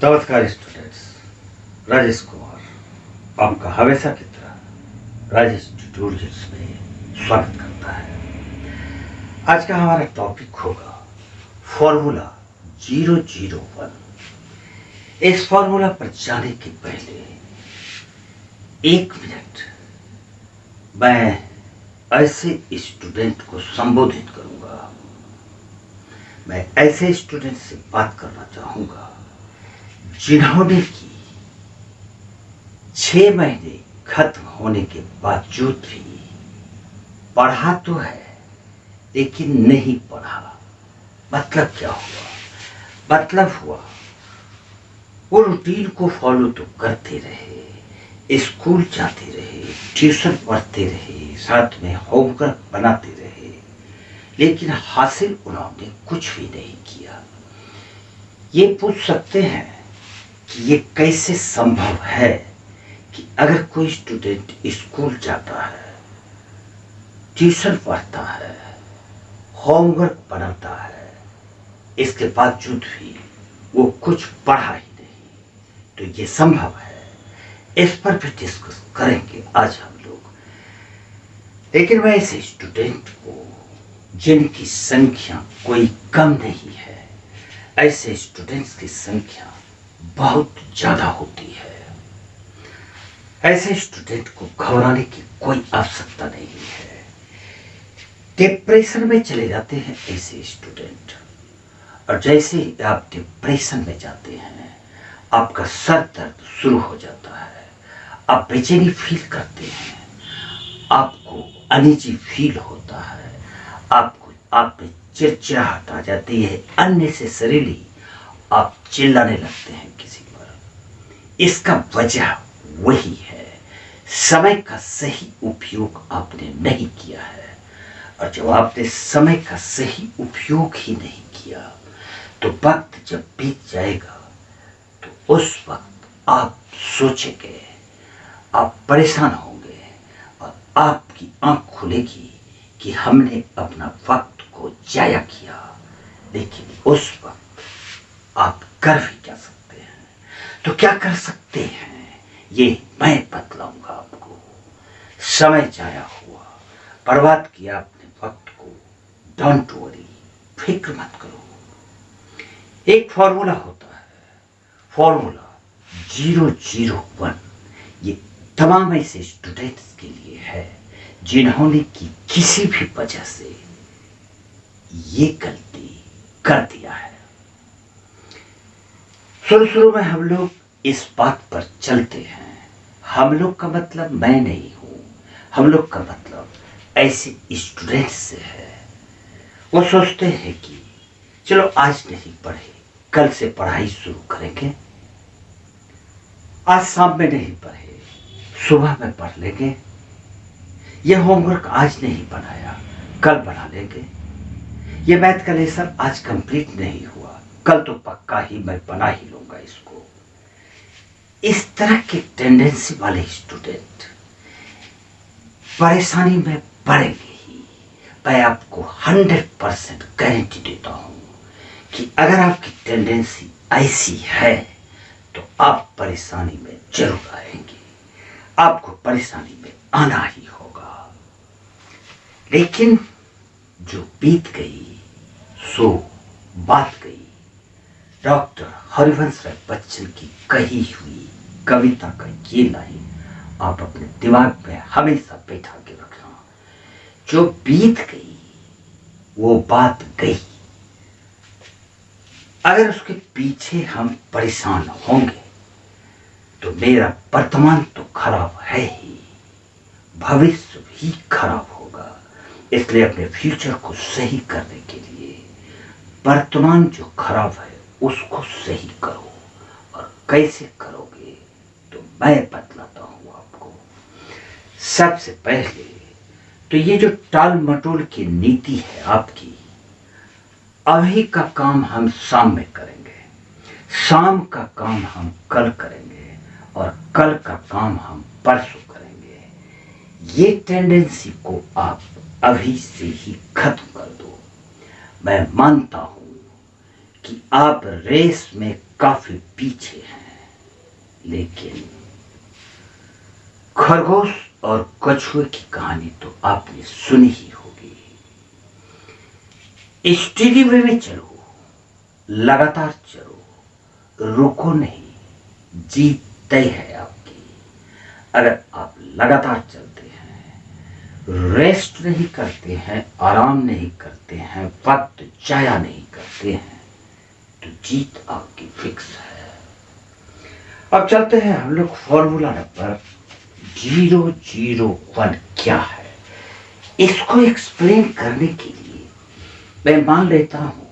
नमस्कार स्टूडेंट्स, राजेश कुमार आपका हमेशा की तरह राजेश ट्यूटोरियल्स में स्वागत करता है। आज का हमारा टॉपिक होगा फॉर्मूला 001। इस फॉर्मूला पर जाने के पहले 1 मिनट मैं ऐसे स्टूडेंट को संबोधित करूंगा। मैं ऐसे स्टूडेंट से बात करना चाहूंगा जिन्होंने की 6 महीने खत्म होने के बावजूद भी पढ़ा तो है लेकिन नहीं पढ़ा। मतलब क्या हुआ? मतलब हुआ वो रूटीन को फॉलो तो करते रहे, स्कूल जाते रहे, ट्यूशन पढ़ते रहे, साथ में होमवर्क बनाते रहे, लेकिन हासिल उन्होंने कुछ भी नहीं किया। ये पूछ सकते हैं कि ये कैसे संभव है कि अगर कोई स्टूडेंट स्कूल जाता है, ट्यूशन पढ़ता है, होमवर्क बनाता है, इसके बावजूद भी वो कुछ पढ़ा ही नहीं, तो ये संभव है? इस पर भी डिस्कस करेंगे आज हम लोग। लेकिन मैं ऐसे स्टूडेंट को जिनकी संख्या कोई कम नहीं है, ऐसे स्टूडेंट्स की संख्या बहुत ज्यादा होती है। ऐसे स्टूडेंट को घबराने की कोई आवश्यकता नहीं है। डिप्रेशन में चले जाते हैं ऐसे स्टूडेंट, और जैसे ही आप डिप्रेशन में जाते हैं आपका सर दर्द शुरू हो जाता है, आप बेचैनी फील करते हैं, आपको अनईजी फील होता है, आपको आप में चिड़चिड़ाहट आ जाती है, अननेसेसरीली आप चिल्लाने लगते हैं किसी पर। इसका वजह वही है, समय का सही उपयोग आपने नहीं किया है। और जब आपने समय का सही उपयोग ही नहीं किया तो वक्त जब बीत जाएगा तो उस वक्त आप सोचेंगे, आप परेशान होंगे और आपकी आंख खुलेगी कि हमने अपना वक्त को जाया किया। लेकिन उस वक्त आप कर भी क्या सकते हैं? तो क्या कर सकते हैं ये मैं बतलाऊंगा आपको। समय जाया हुआ, बर्बाद किया अपने वक्त को, डोंट वरी, फिक्र मत करो। एक फॉर्मूला होता है, फॉर्मूला 001। ये तमाम ऐसे स्टूडेंट्स के लिए है जिन्होंने की किसी भी वजह से ये गलती कर दिया है। शुरू में हम लोग इस बात पर चलते हैं, हम लोग का मतलब मैं नहीं हूं, हम लोग का मतलब ऐसे स्टूडेंट्स से है। वो सोचते हैं कि चलो आज नहीं पढ़े, कल से पढ़ाई शुरू करेंगे, आज शाम में नहीं पढ़े, सुबह में पढ़ लेंगे, ये होमवर्क आज नहीं बनाया, कल बना लेंगे, ये मैथ का लेसन आज कंप्लीट नहीं हुआ, कल तो पक्का ही मैं बना ही लूंगा इसको। इस तरह के टेंडेंसी वाले स्टूडेंट परेशानी में पड़ेंगे ही। मैं आपको 100% गारंटी देता हूं कि अगर आपकी टेंडेंसी ऐसी है तो आप परेशानी में जरूर आएंगे, आपको परेशानी में आना ही होगा। लेकिन जो बीत गई सो बात गई। डॉक्टर हरिवंश राय बच्चन की कही हुई कविता का ये लाइन आप अपने दिमाग में हमेशा बैठा के रखना, जो बीत गई वो बात गई। अगर उसके पीछे हम परेशान होंगे तो मेरा वर्तमान तो खराब है ही, भविष्य भी खराब होगा। इसलिए अपने फ्यूचर को सही करने के लिए वर्तमान जो खराब है उसको सही करो। और कैसे करोगे तो मैं बतलाता हूं आपको। सबसे पहले तो ये जो टाल मटोल की नीति है आपकी, अभी का काम हम शाम में करेंगे, शाम का काम हम कल करेंगे, और कल का काम हम परसों करेंगे, ये टेंडेंसी को आप अभी से ही खत्म कर दो। मैं मानता हूं कि आप रेस में काफी पीछे हैं, लेकिन खरगोश और कछुए की कहानी तो आपने सुनी ही होगी। स्टेडी वे में चलो, लगातार चलो, रुको नहीं, जीत तय है आपकी। अगर आप लगातार चलते हैं, रेस्ट नहीं करते हैं, आराम नहीं करते हैं, वक्त जाया नहीं करते हैं, तो जीत आपकी फिक्स है। अब चलते हैं हम लोग फॉर्मूला नंबर 001 क्या है, इसको एक्सप्लेन करने के लिए मैं मान लेता हूं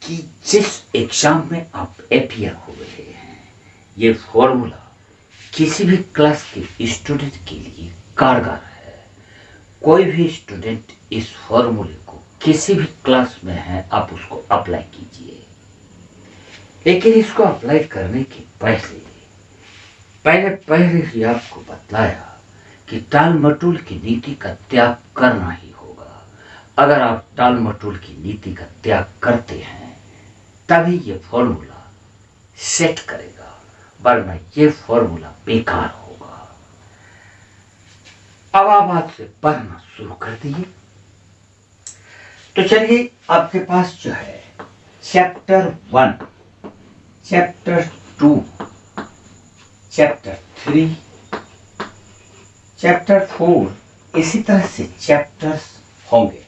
कि जिस एग्जाम में आप अपीयर हो रहे हैं, ये फॉर्मूला किसी भी क्लास के स्टूडेंट के लिए कारगर है। कोई भी स्टूडेंट इस फॉर्मूले को किसी भी क्लास में है, आप उसको अप्लाई कीजिए। लेकिन इसको अप्लाई करने के पहले ही आपको बतलाया कि टाल मटोल की नीति का त्याग करना ही होगा। अगर आप टाल मटोल की नीति का त्याग करते हैं तभी ये फॉर्मूला सेट करेगा, वरना ये फॉर्मूला बेकार होगा। अब आप आज से पढ़ना शुरू कर दिए। तो चलिए, आपके पास जो है चैप्टर 1, चैप्टर 2, चैप्टर 3, चैप्टर 4, इसी तरह से चैप्टर्स होंगे।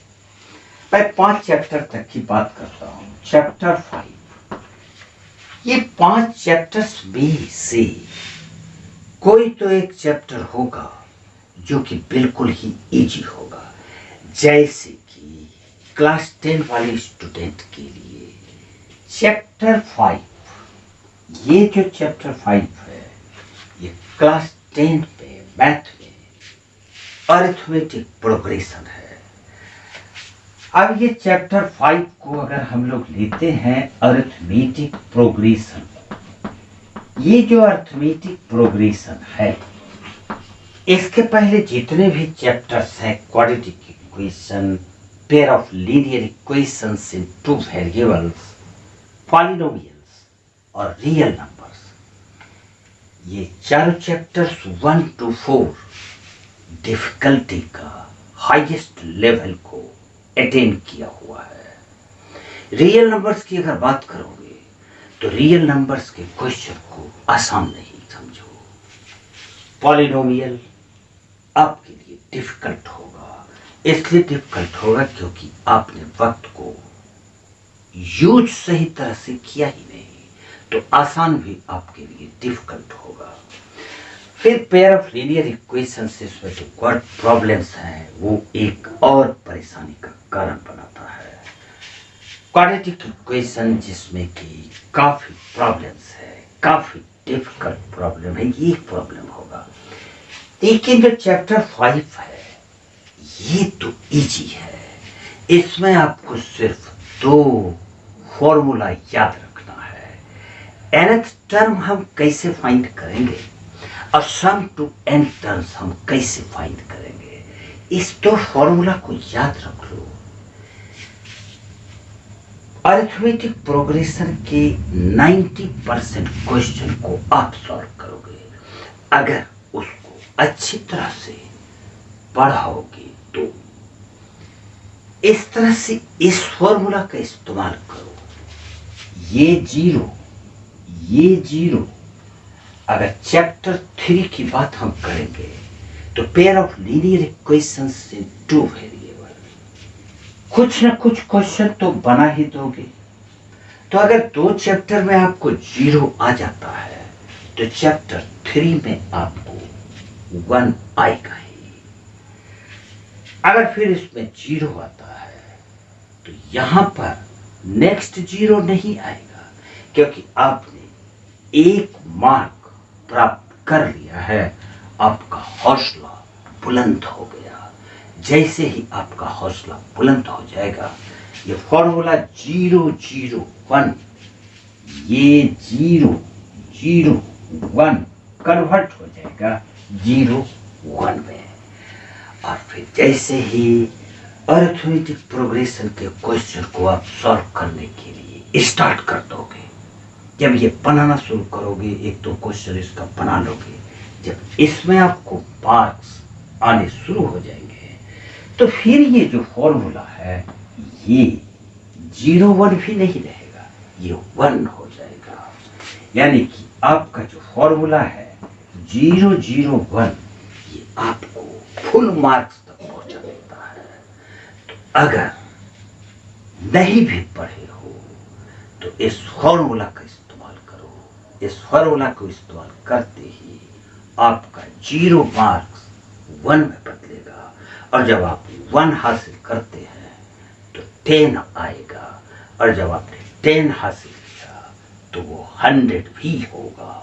मैं 5 चैप्टर तक की बात करता हूं। चैप्टर 5, ये 5 चैप्टर्स में से कोई तो एक चैप्टर होगा जो कि बिल्कुल ही इजी होगा, जैसे कि क्लास 10 वाले स्टूडेंट के लिए चैप्टर 5, ये जो चैप्टर 5 है, ये क्लास 10 में मैथ में अरिथमेटिक प्रोग्रेशन है। अब ये चैप्टर 5 को अगर हम लोग लेते हैं अरिथमेटिक प्रोग्रेशन, ये जो अरिथमेटिक प्रोग्रेशन है, इसके पहले जितने भी चैप्टर्स हैं, quadratic equation, pair of linear equations in 2 variables, polynomials और रियल नंबर्स, ये चारों चैप्टर्स 1 to 4 डिफिकल्टी का हाईएस्ट लेवल को अटेन किया हुआ है। रियल नंबर्स की अगर बात करोगे तो रियल नंबर्स के क्वेश्चन को आसान नहीं समझो। पॉलिनोमियल आपके लिए डिफिकल्ट होगा, इसलिए डिफिकल्ट होगा क्योंकि आपने वक्त को यूज सही तरह से किया ही नहीं, तो आसान भी आपके लिए डिफिकल्ट होगा। फिर पेयर ऑफ लीनियर इक्वेशंस, इसमें जो वर्ड प्रॉब्लम्स हैं वो एक और परेशानी का कारण बनाता है। क्वाड्रेटिक इक्वेशन जिसमें कि काफी प्रॉब्लम्स है, काफी डिफिकल्ट प्रॉब्लम है, ये प्रॉब्लम होगा। लेकिन जो चैप्टर 5 है, ये तो इजी है। इसमें आपको सिर्फ 2 फॉर्मूला याद रखना है। nth टर्म हम कैसे फाइंड करेंगे और सम टू n टर्म्स हम कैसे फाइंड करेंगे, इस 2 फॉर्मूला को याद रख लो। अरिथमेटिक प्रोग्रेशन के 90% क्वेश्चन को आप सॉल्व करोगे अगर उसको अच्छी तरह से पढ़ाओगे। तो इस तरह से इस फॉर्मूला का इस्तेमाल करो। ये 0 अगर चैप्टर 3 की बात हम करेंगे तो pair of linear equations in 2 variable, कुछ ना कुछ क्वेश्चन तो बना ही दोगे। तो अगर 2 चैप्टर में आपको 0 आ जाता है तो चैप्टर 3 में आपको 1 आएगा ही। अगर फिर इसमें 0 आता है तो यहां पर नेक्स्ट 0 नहीं आएगा, क्योंकि आपने 1 मार्क प्राप्त कर लिया है। आपका हौसला बुलंद हो गया। जैसे ही आपका हौसला बुलंद हो जाएगा, ये फॉर्मूला 001, ये 001 कन्वर्ट हो जाएगा 01 में। और फिर जैसे ही अरिथमेटिक प्रोग्रेशन के क्वेश्चन को आप सॉल्व करने के लिए स्टार्ट कर दोगे, जब ये बनाना शुरू करोगे, एक दो क्वेश्चन इसका बना लोगे, जब इसमें आपको मार्क्स आने शुरू हो जाएंगे तो फिर ये जो फॉर्मूला है ये 0-1 भी नहीं रहेगा, ये 1 हो जाएगा। यानी कि आपका जो फॉर्मूला है 0-0-1 ये आपको फुल मार्क्स तक पहुंचा देता है। तो अगर नहीं भी पढ़े हो तो इस फॉर्मूला का इस्तेमाल करो। इस फॉर्मूला को इस्तेमाल करते ही आपका 0 मार्क्स 1 में बदलेगा, और जब आप 1 हासिल करते हैं तो 10 आएगा, और जब आपने 10 हासिल किया तो वो 100 भी होगा।